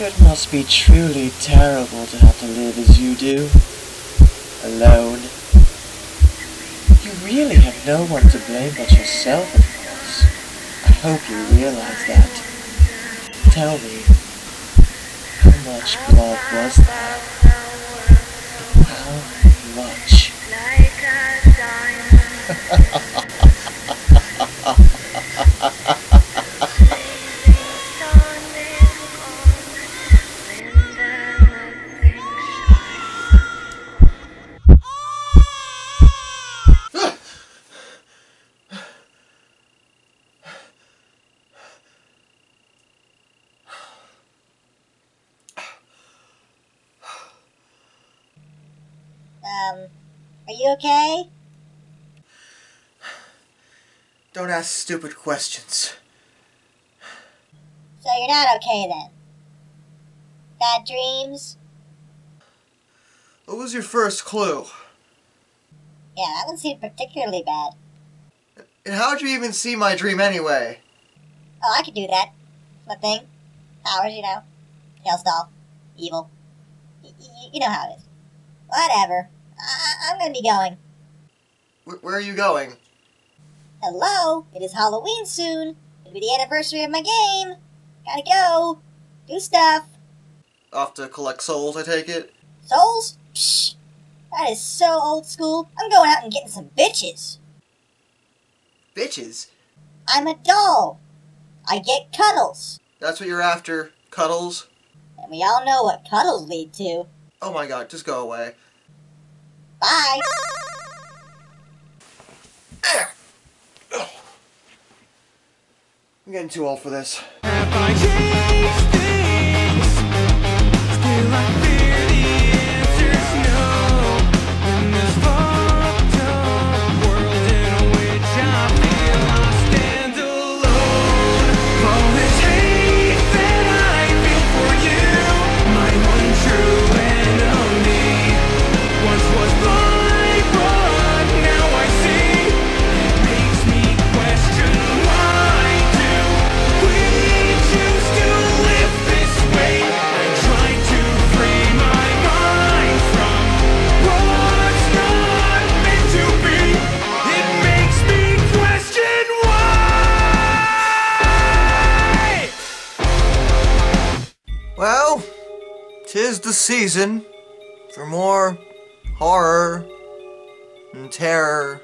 It must be truly terrible to have to live as you do. Alone. You really have no one to blame but yourself, of course. I hope you realize that. Tell me, how much blood was that? How much? Are you okay? Don't ask stupid questions. So you're not okay then? Bad dreams? What was your first clue? Yeah, that one seemed particularly bad. And how'd you even see my dream anyway? Oh, I could do that. My thing. Powers, you know. Hellstall. Evil. You know how it is. Whatever. I'm gonna be going. Where are you going? Hello? It is Halloween soon. It'll be the anniversary of my game. Gotta go. Do stuff. Off to collect souls, I take it? Souls? Psh. That is so old school. I'm going out and getting some bitches. Bitches? I'm a doll. I get cuddles. That's what you're after? Cuddles? And we all know what cuddles lead to. Oh my god, just go away. Bye. I'm getting too old for this. Have I changed things? Still I fear the answer's no. In this fucked up world in which I feel lost and alone. All this hate that I feel for you, my one true enemy. Once was blind, but now I see. It makes me question why do we choose to live this way? I try to free my mind from what's not meant to be. It makes me question why. Well, 'tis the season for more horror and terror.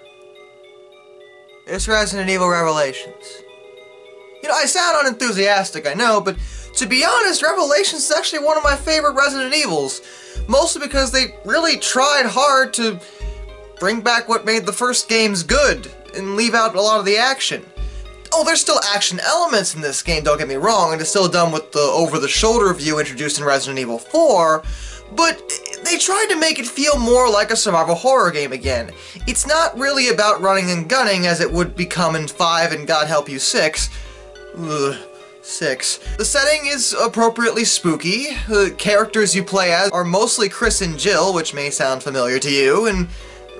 It's Resident Evil Revelations. You know, I sound unenthusiastic, I know, but to be honest, Revelations is actually one of my favorite Resident Evils. Mostly because they really tried hard to bring back what made the first games good and leave out a lot of the action. Oh, there's still action elements in this game, don't get me wrong, and it's still done with the over-the-shoulder view introduced in Resident Evil 4, but they tried to make it feel more like a survival horror game again. It's not really about running and gunning as it would become in 5 and God help you 6. Ugh. 6. The setting is appropriately spooky. The characters you play as are mostly Chris and Jill, which may sound familiar to you, and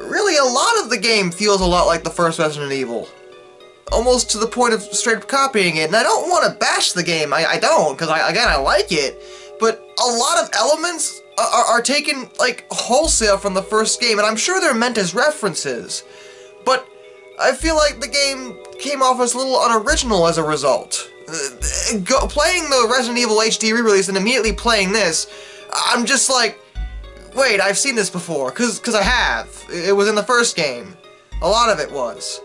really a lot of the game feels a lot like the first Resident Evil. Almost to the point of straight up copying it, and I don't want to bash the game, I don't, because I like it, but a lot of elements are taken, like, wholesale from the first game, and I'm sure they're meant as references, but I feel like the game came off as a little unoriginal as a result. Playing the Resident Evil HD re-release and immediately playing this, I'm just like, wait, I've seen this before, because I have. It was in the first game. A lot of it was.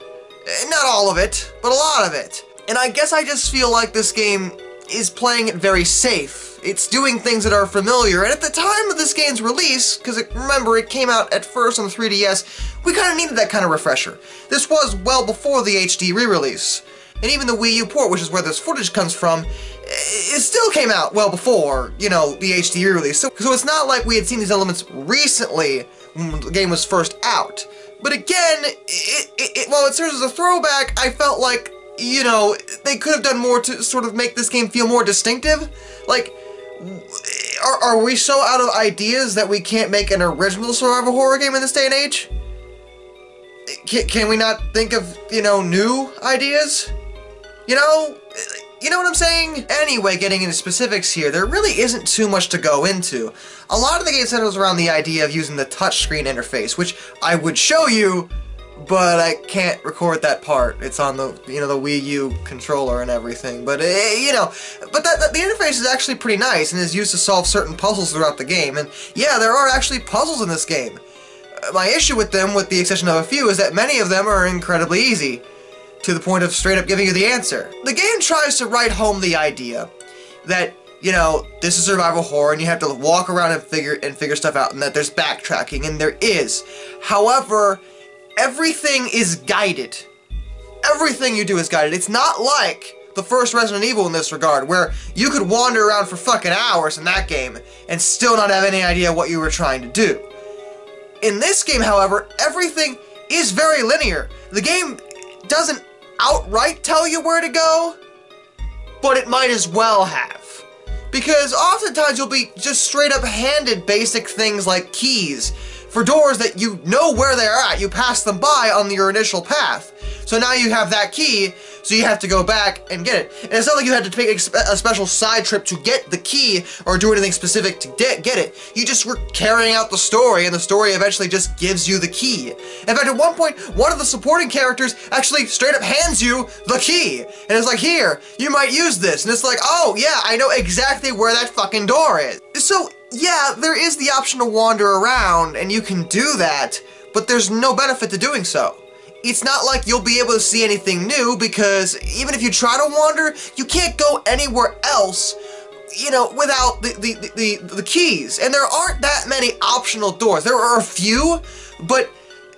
Not all of it, but a lot of it. And I guess I just feel like this game is playing it very safe. It's doing things that are familiar, and at the time of this game's release, because remember, it came out at first on the 3DS, we kind of needed that kind of refresher. This was well before the HD re-release. And even the Wii U port, which is where this footage comes from, it still came out well before, you know, the HD re-release. So it's not like we had seen these elements recently when the game was first out. But again, while it serves as a throwback, I felt like, you know, they could have done more to sort of make this game feel more distinctive. Like, are we so out of ideas that we can't make an original survival horror game in this day and age? Can we not think of, you know, new ideas? You know, You know what I'm saying? Anyway, getting into specifics here, there really isn't too much to go into. A lot of the game centers around the idea of using the touchscreen interface, which I would show you, but I can't record that part. It's on the, you know, the Wii U controller and everything. But, you know, but the interface is actually pretty nice and is used to solve certain puzzles throughout the game. And yeah, there are actually puzzles in this game. My issue with them, with the exception of a few, is that many of them are incredibly easy, to the point of straight up giving you the answer. The game tries to write home the idea that, you know, this is survival horror and you have to walk around and figure stuff out, and that there's backtracking, and there is. However, everything is guided. Everything you do is guided. It's not like the first Resident Evil in this regard, where you could wander around for fucking hours in that game and still not have any idea what you were trying to do. In this game, however, everything is very linear. The game doesn't outright tell you where to go, but it might as well have. Because oftentimes you'll be just straight up handed basic things like keys for doors that you know where they're at. You pass them by on your initial path. So now you have that key, so you have to go back and get it. And it's not like you had to take a special side trip to get the key or do anything specific to get it. You just were carrying out the story, and the story eventually just gives you the key. In fact, at one point, one of the supporting characters actually straight up hands you the key. And it's like, here, you might use this. And it's like, oh yeah, I know exactly where that fucking door is. So yeah, there is the option to wander around, and you can do that, but there's no benefit to doing so. It's not like you'll be able to see anything new, because even if you try to wander, you can't go anywhere else, you know, without the keys. And there aren't that many optional doors. There are a few, but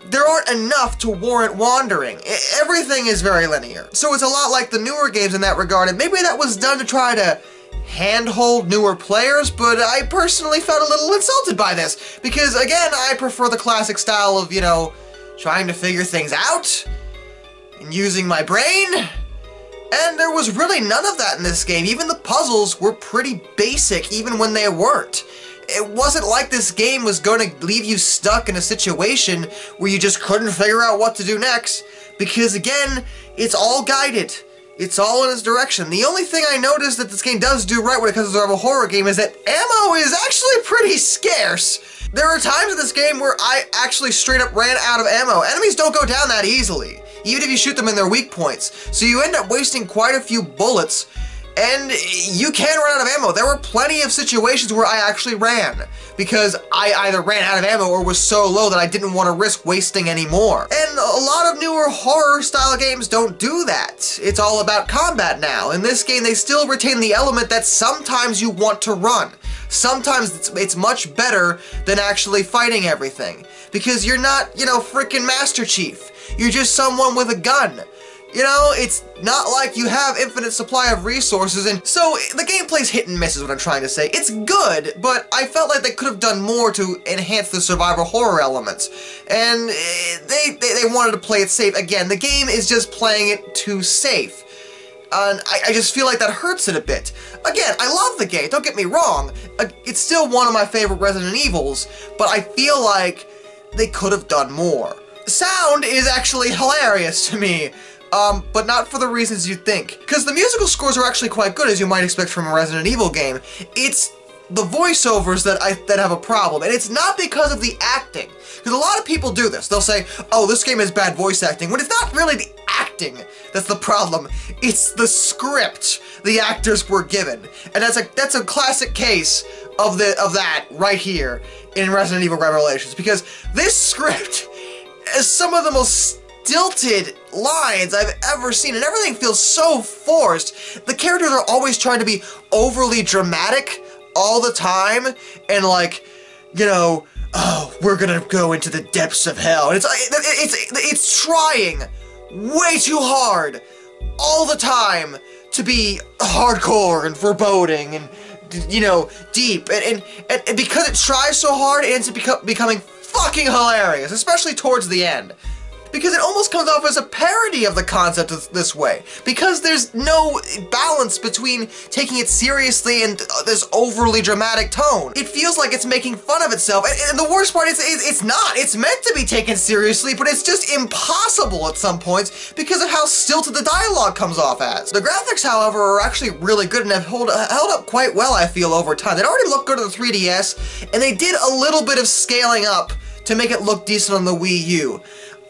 there aren't enough to warrant wandering. Everything is very linear. So it's a lot like the newer games in that regard, and maybe that was done to try to handhold newer players, but I personally felt a little insulted by this, because again, I prefer the classic style of, you know, trying to figure things out and using my brain, and there was really none of that in this game. Even the puzzles were pretty basic even when they weren't. It wasn't like this game was going to leave you stuck in a situation where you just couldn't figure out what to do next, because again, it's all guided. It's all in its direction. The only thing I noticed that this game does do right when it comes to a horror game is that ammo is actually pretty scarce. There are times in this game where I actually straight up ran out of ammo. Enemies don't go down that easily, even if you shoot them in their weak points. So you end up wasting quite a few bullets, and you can run out of ammo. There were plenty of situations where I actually ran, because I either ran out of ammo or was so low that I didn't want to risk wasting any more. And a lot of newer horror-style games don't do that. It's all about combat now. In this game, they still retain the element that sometimes you want to run. Sometimes it's much better than actually fighting everything, because you're not, you know, frickin' Master Chief. You're just someone with a gun. You know, it's not like you have infinite supply of resources, and so the gameplay's hit and miss is what I'm trying to say. It's good, but I felt like they could have done more to enhance the survival horror elements, and they wanted to play it safe. Again, the game is just playing it too safe, and I just feel like that hurts it a bit. Again, I love the game, don't get me wrong. It's still one of my favorite Resident Evils, but I feel like they could have done more. Sound is actually hilarious to me. But not for the reasons you'd think. Because the musical scores are actually quite good, as you might expect from a Resident Evil game. It's the voiceovers that have a problem, and it's not because of the acting. Because a lot of people do this. They'll say, oh, this game has bad voice acting, when it's not really the acting that's the problem. It's the script the actors were given. And that's a classic case of that right here in Resident Evil Revelations. Because this script is some of the most stilted lines I've ever seen, and everything feels so forced. The characters are always trying to be overly dramatic all the time, and like, you know, oh, we're gonna go into the depths of hell. And it's trying way too hard all the time to be hardcore and foreboding and, you know, deep, and because it tries so hard, it ends up becoming fucking hilarious, especially towards the end. because it almost comes off as a parody of the concept of this way. Because there's no balance between taking it seriously and this overly dramatic tone. It feels like it's making fun of itself, and the worst part is it's not. It's meant to be taken seriously, but it's just impossible at some points because of how stilted the dialogue comes off as. The graphics, however, are actually really good and have held up quite well, I feel, over time. They'd already looked good on the 3DS, and they did a little bit of scaling up to make it look decent on the Wii U.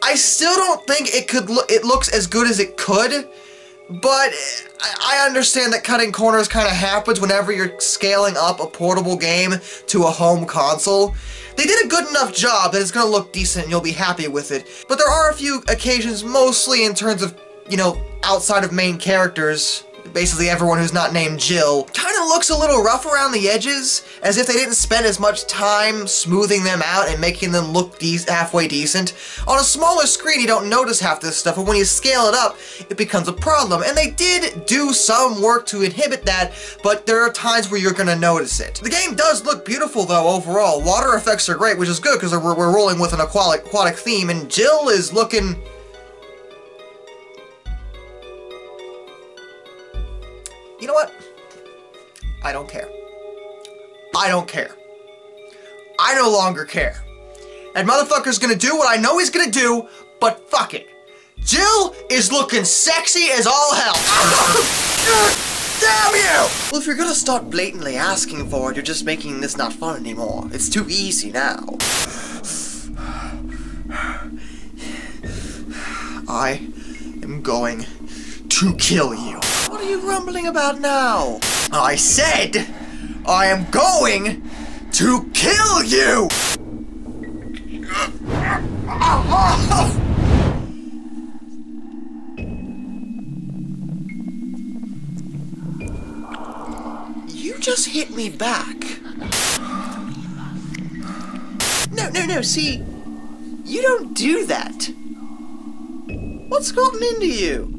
I still don't think it looks as good as it could, but I understand that cutting corners kind of happens whenever you're scaling up a portable game to a home console. They did a good enough job that it's going to look decent and you'll be happy with it, but there are a few occasions, mostly in terms of, you know, outside of main characters, basically everyone who's not named Jill, kind of looks a little rough around the edges, as if they didn't spend as much time smoothing them out and making them look halfway decent. On a smaller screen, you don't notice half this stuff, but when you scale it up, it becomes a problem. And they did do some work to inhibit that, but there are times where you're gonna notice it. The game does look beautiful, though, overall. Water effects are great, which is good, because we're rolling with an aquatic theme, and Jill is looking... You know what? I don't care. I don't care. I no longer care. That motherfucker's gonna do what I know he's gonna do, but fuck it. Jill is looking sexy as all hell. Damn you! Well, if you're gonna start blatantly asking for it, you're just making this not fun anymore. It's too easy now. I am going to kill you. What are you rumbling about now? I said I am going to kill you! You just hit me back. No, see, you don't do that. What's gotten into you?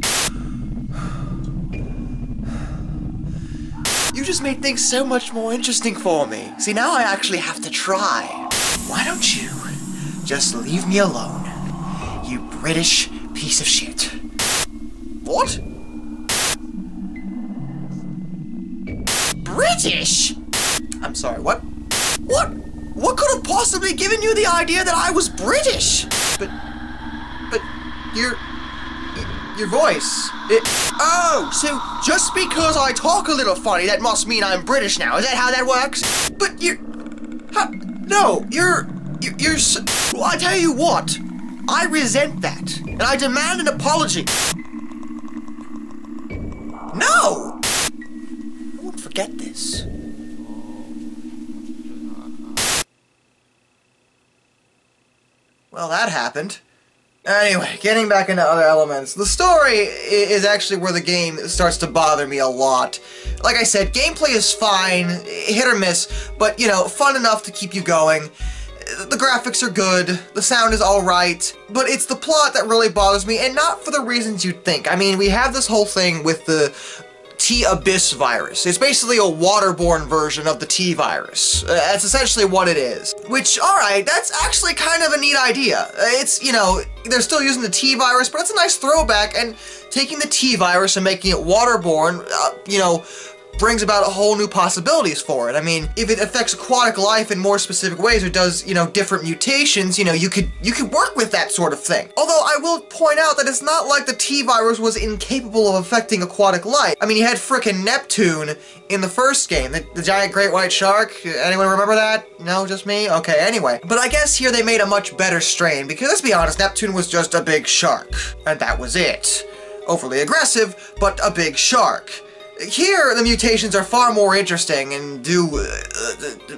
You just made things so much more interesting for me. See, now I actually have to try. Why don't you just leave me alone, you British piece of shit? What? British? I'm sorry, what? What could have possibly given you the idea that I was British? But your voice, oh, so just because I talk a little funny, that must mean I'm British now. Is that how that works? But well, I tell you what, I resent that, and I demand an apology. No! I won't forget this. Well, that happened. Anyway, getting back into other elements, the story is actually where the game starts to bother me a lot. Like I said, gameplay is fine, hit or miss, but, you know, fun enough to keep you going. The graphics are good, the sound is alright, but it's the plot that really bothers me, and not for the reasons you'd think. I mean, we have this whole thing with the T-Abyss virus. It's basically a waterborne version of the T-virus. That's essentially what it is. Which, alright, that's actually kind of a neat idea. It's, you know, they're still using the T-virus, but it's a nice throwback, and taking the T-virus and making it waterborne, you know, brings about a whole new possibilities for it. I mean, if it affects aquatic life in more specific ways or does, you know, different mutations, you know, you could work with that sort of thing. Although I will point out that it's not like the T-virus was incapable of affecting aquatic life. I mean, you had frickin' Neptune in the first game, the giant great white shark. Anyone remember that? No, just me? Okay, anyway. But I guess here they made a much better strain, because let's be honest, Neptune was just a big shark. And that was it. Overly aggressive, but a big shark. Here, the mutations are far more interesting and do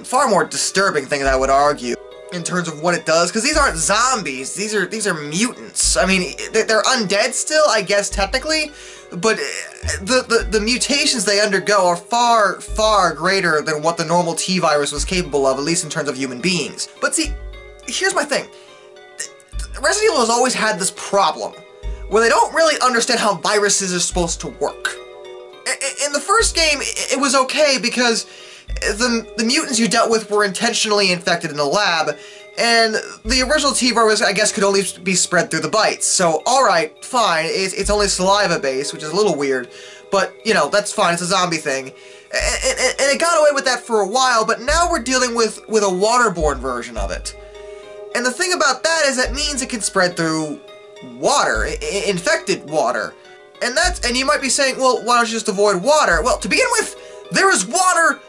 far more disturbing things, I would argue, in terms of what it does, because these aren't zombies, these are mutants. I mean, they're undead still, I guess, technically, but the mutations they undergo are far, far greater than what the normal T-virus was capable of, at least in terms of human beings. But see, here's my thing. Resident Evil has always had this problem, where they don't really understand how viruses are supposed to work. In the first game, it was okay because the mutants you dealt with were intentionally infected in the lab, And the original T-virus, I guess, could only be spread through the bites. So, alright, fine, it's only saliva-based, which is a little weird. But, you know, that's fine, it's a zombie thing. And it got away with that for a while, but now we're dealing with a waterborne version of it. And the thing about that is that means it can spread through water, infected water. And you might be saying, well, why don't you just avoid water? Well, to begin with, there is water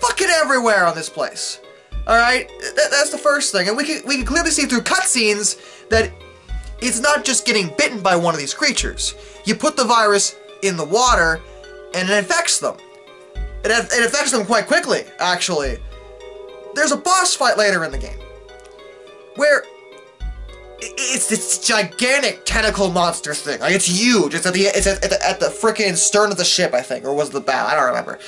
fucking everywhere on this place. Alright? That's the first thing. And we can clearly see through cutscenes that it's not just getting bitten by one of these creatures. You put the virus in the water, and it infects them. It affects them quite quickly, actually. There's a boss fight later in the game, where it's this gigantic tentacle monster thing. Like, it's huge. It's at the frickin' stern of the ship, I think, or was it the bow? I don't remember.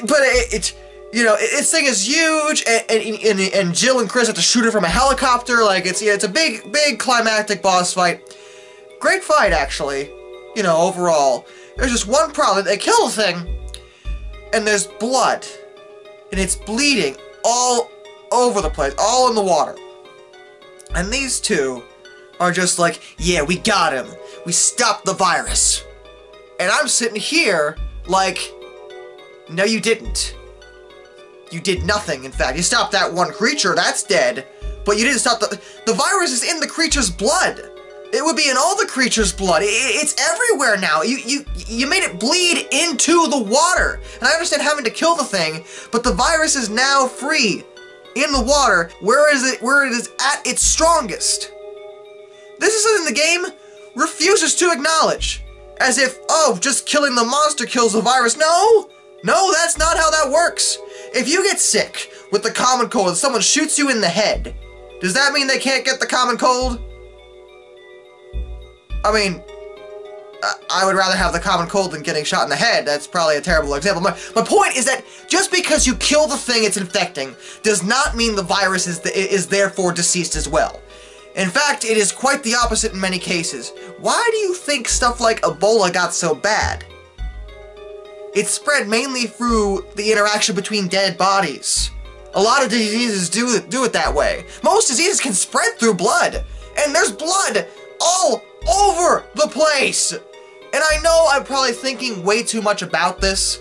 But you know, its thing is huge, and Jill and Chris have to shoot it from a helicopter. Like, it's a big climactic boss fight. Great fight, actually. You know, overall. There's just one problem. They kill the thing, and there's blood, and it's bleeding all over the place, all in the water. And these two are just like, yeah, we got him. We stopped the virus. And I'm sitting here like, no, you didn't. You did nothing, in fact. You stopped that one creature, that's dead. But you didn't stop the virus is in the creature's blood. It would be in all the creature's blood. It's everywhere now. You made it bleed into the water. And I understand having to kill the thing, but the virus is now free in the water, where it is at its strongest. This is something the game refuses to acknowledge. As if, oh, just killing the monster kills the virus. No, that's not how that works. If you get sick with the common cold and someone shoots you in the head, does that mean they can't get the common cold? I mean, I would rather have the common cold than getting shot in the head. That's probably a terrible example. My point is that just because you kill the thing it's infecting does not mean the virus is therefore deceased as well. In fact, it is quite the opposite in many cases. Why do you think stuff like Ebola got so bad? It spread mainly through the interaction between dead bodies. A lot of diseases do it that way. Most diseases can spread through blood, and there's blood all over the place. And I know I'm probably thinking way too much about this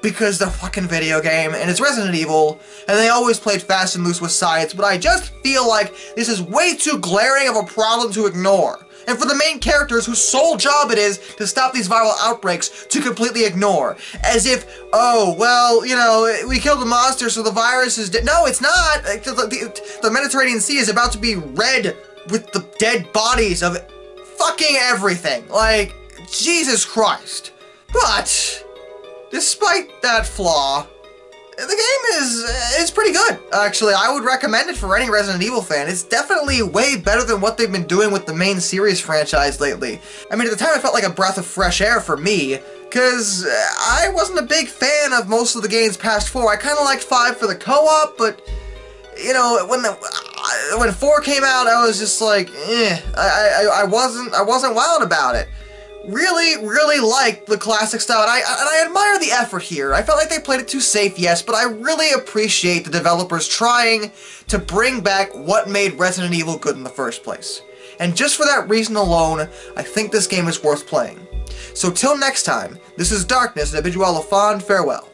because the fucking video game, and it's Resident Evil, and they always played fast and loose with science, but I just feel like this is way too glaring of a problem to ignore. And for the main characters whose sole job it is to stop these viral outbreaks to completely ignore. As if, oh, well, you know, we killed the monster so the virus is dead. No, it's not! The Mediterranean Sea is about to be red with the dead bodies of fucking everything. Like, Jesus Christ. But despite that flaw, the game is pretty good, actually. I would recommend it for any Resident Evil fan. It's definitely way better than what they've been doing with the main series franchise lately. I mean, at the time it felt like a breath of fresh air for me, because I wasn't a big fan of most of the games past 4. I kind of liked 5 for the co-op, but, you know, when 4 came out, I was just like, eh. I wasn't wild about it. Really liked the classic style, and I admire the effort here. I felt like they played it too safe, yes, but I really appreciate the developers trying to bring back what made Resident Evil good in the first place. And just for that reason alone, I think this game is worth playing. So till next time, this is Darkness, and I bid you all a fond farewell.